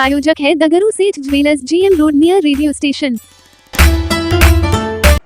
प्रायोजक है दगरू सेठ jewellers, GM road near radio station.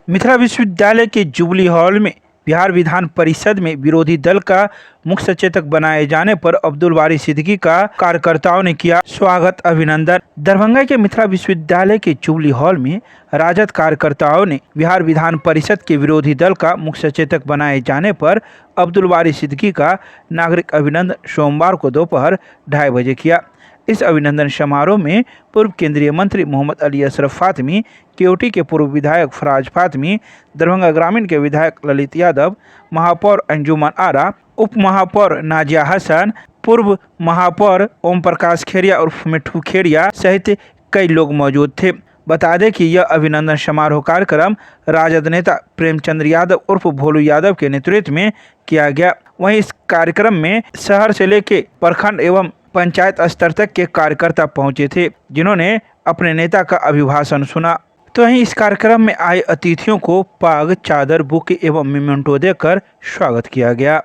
Mithila विश्वविद्यालय के जुबली हॉल में बिहार विधान परिषद में विरोधी दल का मुख्य सचेतक बनाए जाने पर अब्दुल बारी सिद्दीकी का कार्यकर्ताओं ने किया स्वागत अभिनंदन। दरभंगा के मिथिला विश्वविद्यालय के जुबली हॉल में राजद कार्यकर्ताओं ने बिहार विधान परिषद के विरोधी दल का मुख्य सचेतक बनाए जाने पर अब्दुल बारी सिद्दीकी का नागरिक अभिनंदन सोमवार को दोपहर 2:30 बजे किया। इस अभिनंदन समारोह में पूर्व केंद्रीय मंत्री मोहम्मद अली अशरफ फातमी, केओटी के पूर्व विधायक फराज फातमी, दरभंगा ग्रामीण के विधायक ललित यादव, महापौर अंजुमन आरा, उप महापौर नाजिया हसन, पूर्व महापौर ओम प्रकाश खेरिया उर्फ मिट्ठू खेरिया सहित कई लोग मौजूद थे। बता दें कि यह अभिनंदन समारोह कार्यक्रम राजद नेता प्रेमचंद्र यादव उर्फ भोलू यादव के नेतृत्व में किया गया। वहीं इस कार्यक्रम में शहर से लेकर प्रखंड एवं पंचायत स्तर तक के कार्यकर्ता पहुंचे थे, जिन्होंने अपने नेता का अभिभाषण सुना। तो वहीं इस कार्यक्रम में आए अतिथियों को पाग, चादर, बुके एवं मेमेंटो देकर स्वागत किया गया।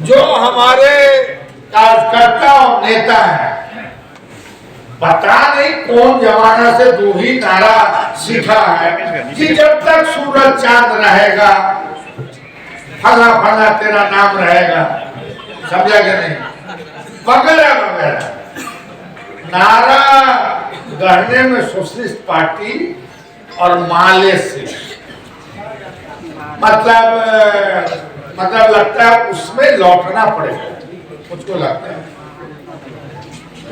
जो हमारे कार्यकर्ता और नेता हैं, पता नहीं कौन जमाना से दो ही नारा सीखा है कि जब तक सूरज चांद रहेगा फला फला तेरा नाम रहेगा, समझा कि नहीं, वगैरह वगैरह नारा गढ़ने में सोशलिस्ट पार्टी और माले से मतलब लगता है उसमें लौटना पड़ेगा, मुझको लगता है,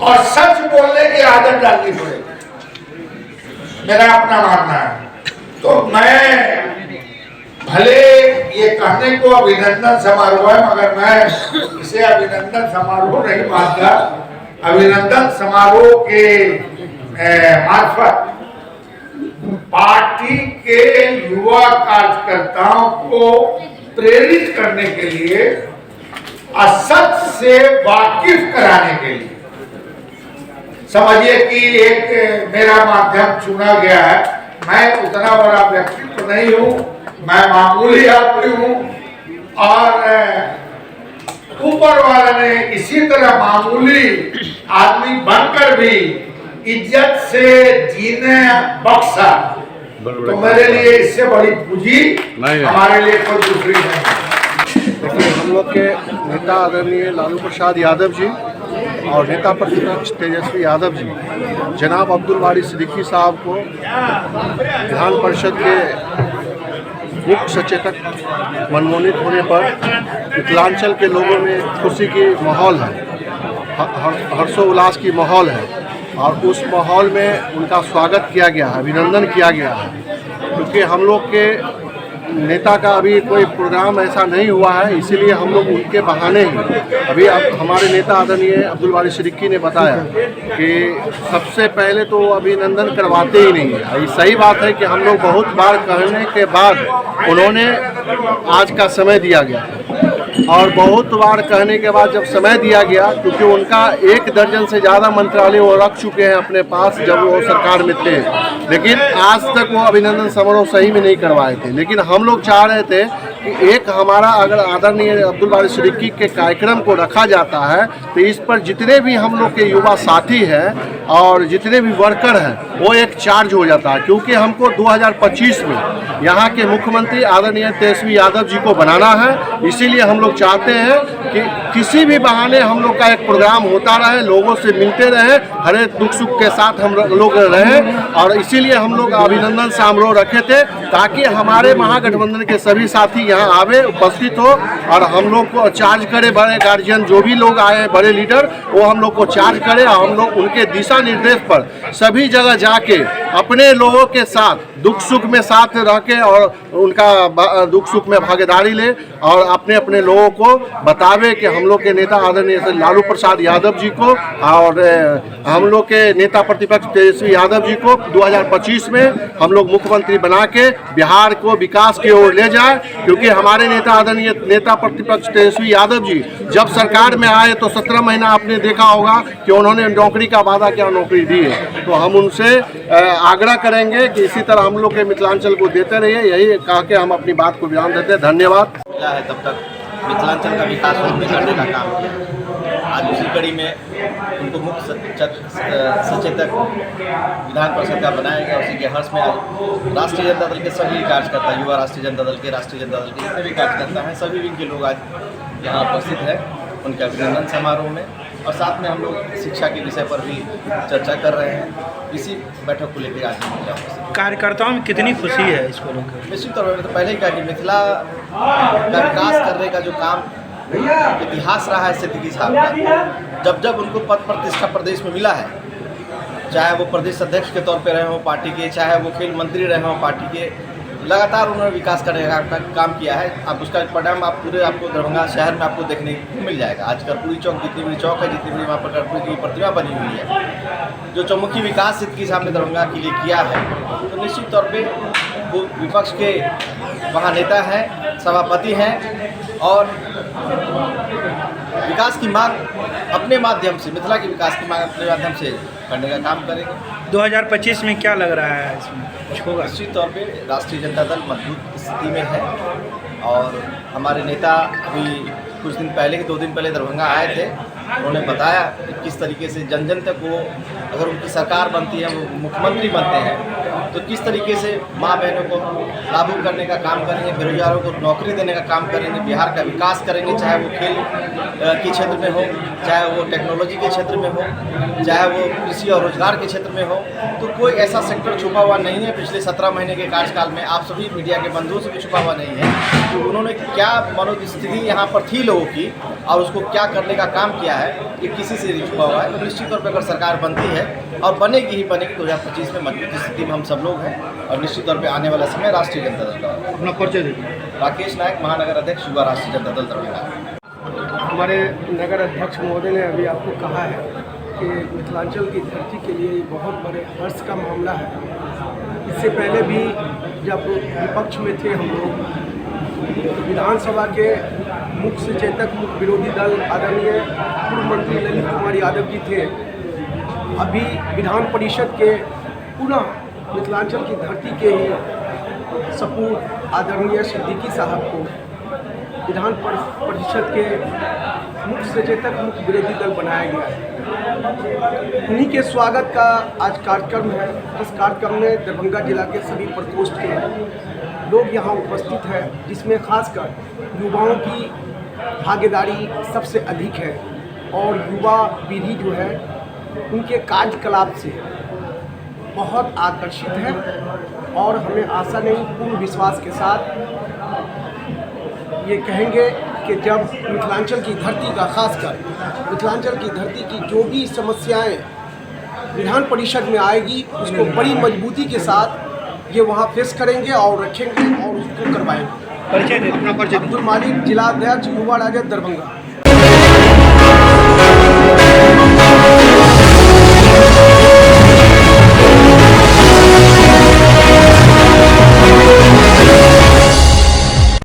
और सच बोलने की आदत डालनी पड़ेगी, मेरा अपना मानना है। तो मैं भले ये कहने को अभिनंदन समारोह है, मगर मैं इसे अभिनंदन समारोह नहीं मानता। अभिनंदन समारोह के मार्फत पार्टी के युवा कार्यकर्ताओं को प्रेरित करने के लिए, असत से वाकिफ कराने के लिए, समझिए कि एक मेरा माध्यम चुना गया है। मैं उतना बड़ा व्यक्ति तो नहीं हूँ, मैं मामूली आदमी हूँ, और ऊपर वाले ने इसी तरह मामूली आदमी बनकर भी इज्जत से जीने बख्शा, तो मेरे लिए इससे बड़ी पूंजी हमारे लिए कोई दूसरी नहीं। देखिए, हम लोग के नेता आदरणीय लालू प्रसाद यादव जी और नेता प्रतिपक्ष तेजस्वी यादव जी जनाब अब्दुल बारी सिद्दीकी साहब को विधान परिषद के मुख्य सचेतक मनमोनित होने पर मिथिलांचल के लोगों में खुशी की माहौल है, हर्षोल्लास की माहौल है, और उस माहौल में उनका स्वागत किया गया है, अभिनंदन किया गया है। क्योंकि हम लोग के नेता का अभी कोई प्रोग्राम ऐसा नहीं हुआ है, इसीलिए हम लोग उनके बहाने ही अभी हमारे नेता आदरणीय अब्दुल बारी सिद्दीकी ने बताया कि सबसे पहले तो अभिनंदन करवाते ही नहीं है। ये सही बात है कि हम लोग बहुत बार कहने के बाद उन्होंने आज का समय दिया गया, और बहुत बार कहने के बाद जब समय दिया गया, क्योंकि उनका 1 दर्जन से ज़्यादा मंत्रालय वो रख चुके हैं अपने पास जब वो सरकार में थे, लेकिन आज तक वो अभिनंदन समारोह सही में नहीं करवाए थे। लेकिन हम लोग चाह रहे थे कि एक हमारा अगर आदरणीय अब्दुल बारी सिद्दीकी के कार्यक्रम को रखा जाता है तो इस पर जितने भी हम लोग के युवा साथी हैं और जितने भी वर्कर हैं वो एक चार्ज हो जाता है। क्योंकि हमको 2025 में यहाँ के मुख्यमंत्री आदरणीय तेजस्वी यादव जी को बनाना है, इसीलिए हम लोग चाहते हैं कि किसी भी बहाने हम लोग का एक प्रोग्राम होता रहे, लोगों से मिलते रहे, हर एक दुख सुख के साथ हम लोग रहें, और इसीलिए हम लोग अभिनंदन समारोह रखे थे ताकि हमारे महागठबंधन के सभी साथी यहाँ आवे, उपस्थित हो, और हम लोग को चार्ज करे, बड़े गार्जियन जो भी लोग आए हैं, बड़े लीडर, वो हम लोग को चार्ज करे, और हम लोग उनके दिशा निर्देश पर सभी जगह जाके अपने लोगों के साथ दुख सुख में साथ रह के और उनका दुख सुख में भागीदारी ले, और अपने अपने लोगों को बतावे कि हम लोग के नेता आदरणीय लालू प्रसाद यादव जी को और हम लोग के नेता प्रतिपक्ष तेजस्वी यादव जी को 2025 में हम लोग मुख्यमंत्री बना के बिहार को विकास की ओर ले जाए। क्योंकि हमारे नेता आदरणीय नेता प्रतिपक्ष तेजस्वी यादव जी जब सरकार में आए तो 17 महीना आपने देखा होगा कि उन्होंने नौकरी का वादा किया, नौकरी दी है। तो हम उनसे आग्रह करेंगे कि इसी तरह हम लोग के मिथिलांचल को देते रहिए, यही कह के हम अपनी बात को विराम देते हैं। धन्यवाद। तब तक मिथिलांचल का विकास करने का काम किया। आज उसी कड़ी में उनको मुख्य सचेतक विधान परिषद का बनाया गया। उसी के हर्ष में आज राष्ट्रीय जनता दल के सभी कार्यकर्ता, युवा राष्ट्रीय जनता दल के, राष्ट्रीय जनता दल के जितने भी कार्यकर्ता हैं, सभी विंग के लोग आज यहाँ उपस्थित हैं उनके अभिनंदन समारोह में। और साथ में हम लोग शिक्षा के विषय पर भी चर्चा कर रहे हैं। इसी बैठक को लेकर आज मिथिला उपस्थित। कार्यकर्ताओं में कितनी खुशी है इसको लेकर? निश्चित तौर पर तो पहले ही कहा कि मिथिला का विकास करने का जो काम इतिहास रहा है सिद्दीकी साहब का, जब जब उनको पद प्रतिष्ठा प्रदेश में मिला है, चाहे वो प्रदेश अध्यक्ष के तौर पे रहे हों पार्टी के, चाहे वो खेल मंत्री रहे हों पार्टी के, लगातार उन्होंने विकास करने का काम किया है। अब उसका परिणाम आपको दरभंगा शहर में आपको देखने को मिल जाएगा। आज कर्पूरी चौक जितनी बड़ी चौक है, जितनी बड़ी वहाँ पर कर्पूरी की प्रतिमा बनी हुई है, जो चौमुखी विकास सिद्दीकी साहब ने दरभंगा के लिए किया है, तो निश्चित तौर पे वो विपक्ष के वहाँ नेता हैं, सभापति हैं और विकास की मांग अपने माध्यम से, मिथिला के विकास की मांग अपने माध्यम से करने का काम करेंगे। 2025 में क्या लग रहा है इसमें कुछ होगा? निश्चित तौर पे राष्ट्रीय जनता दल मजबूत स्थिति में है और हमारे नेता अभी कुछ दिन पहले, 2 दिन पहले दरभंगा आए थे। उन्होंने बताया कि किस तरीके से जन जन तक वो, अगर उनकी सरकार बनती है, वो मुख्यमंत्री बनते हैं, तो किस तरीके से माँ बहनों को लागू करने का काम करेंगे, बेरोजगारों को नौकरी देने का काम करेंगे, बिहार का विकास करेंगे, चाहे वो खेल के क्षेत्र में हो, चाहे वो टेक्नोलॉजी के क्षेत्र में हो, चाहे वो कृषि और रोजगार के क्षेत्र में हो। तो कोई ऐसा सेक्टर छुपा हुआ नहीं है पिछले 17 महीने के कार्यकाल में, आप सभी मीडिया के बंधुओं से भी छुपा हुआ नहीं है। तो उन्होंने क्या मनोस्थिति यहाँ पर थी लोगों की और उसको क्या करने का काम किया है, ये किसी से नहीं छुपा हुआ है। तो निश्चित तौर पर अगर सरकार बनती है और बनेगी ही बनेगी, 2025 में मजबूत स्थिति में हम सब लोग हैं और निश्चित तौर पे आने वाला समय राष्ट्रीय जनता दल का। अपना परिचय दीजिए। राकेश नायक, महानगर अध्यक्ष, युवा राष्ट्रीय जनता दल दरभंगा। हमारे नगर अध्यक्ष महोदय ने अभी आपको कहा है कि मिथिलांचल की धरती के लिए बहुत बड़े हर्ष का मामला है। इससे पहले भी जब विपक्ष में थे हम लोग, तो विधानसभा के मुख्य सचेतक, मुख्य विरोधी दल आदरणीय पूर्व मंत्री ललित कुमार यादव जी थे। अभी विधान परिषद के पुनः मिथिलांचल की धरती के ही सपूत आदरणीय सिद्दीकी साहब को विधान परिषद के मुख्य सचेतक, मुख्य विरोधी दल बनाया गया है। उन्हीं के स्वागत का आज कार्यक्रम है। इस कार्यक्रम में दरभंगा जिला के सभी प्रकोष्ठ के लोग यहाँ उपस्थित हैं, जिसमें खासकर युवाओं की भागीदारी सबसे अधिक है और युवा पीढ़ी जो है उनके कार्यकलाप से बहुत आकर्षित है और हमें आशा नहीं, पूर्ण विश्वास के साथ ये कहेंगे कि जब मिथिलांचल की धरती का, खासकर मिथिलांचल की धरती की जो भी समस्याएं विधान परिषद में आएगी, उसको बड़ी मजबूती के साथ ये वहाँ फेस करेंगे और रखेंगे और उसको करवाएंगे। परिचय दे, अपना परिचय। अब्दुल मालिक, जिला अध्यक्ष, युवा राजद, दरभंगा।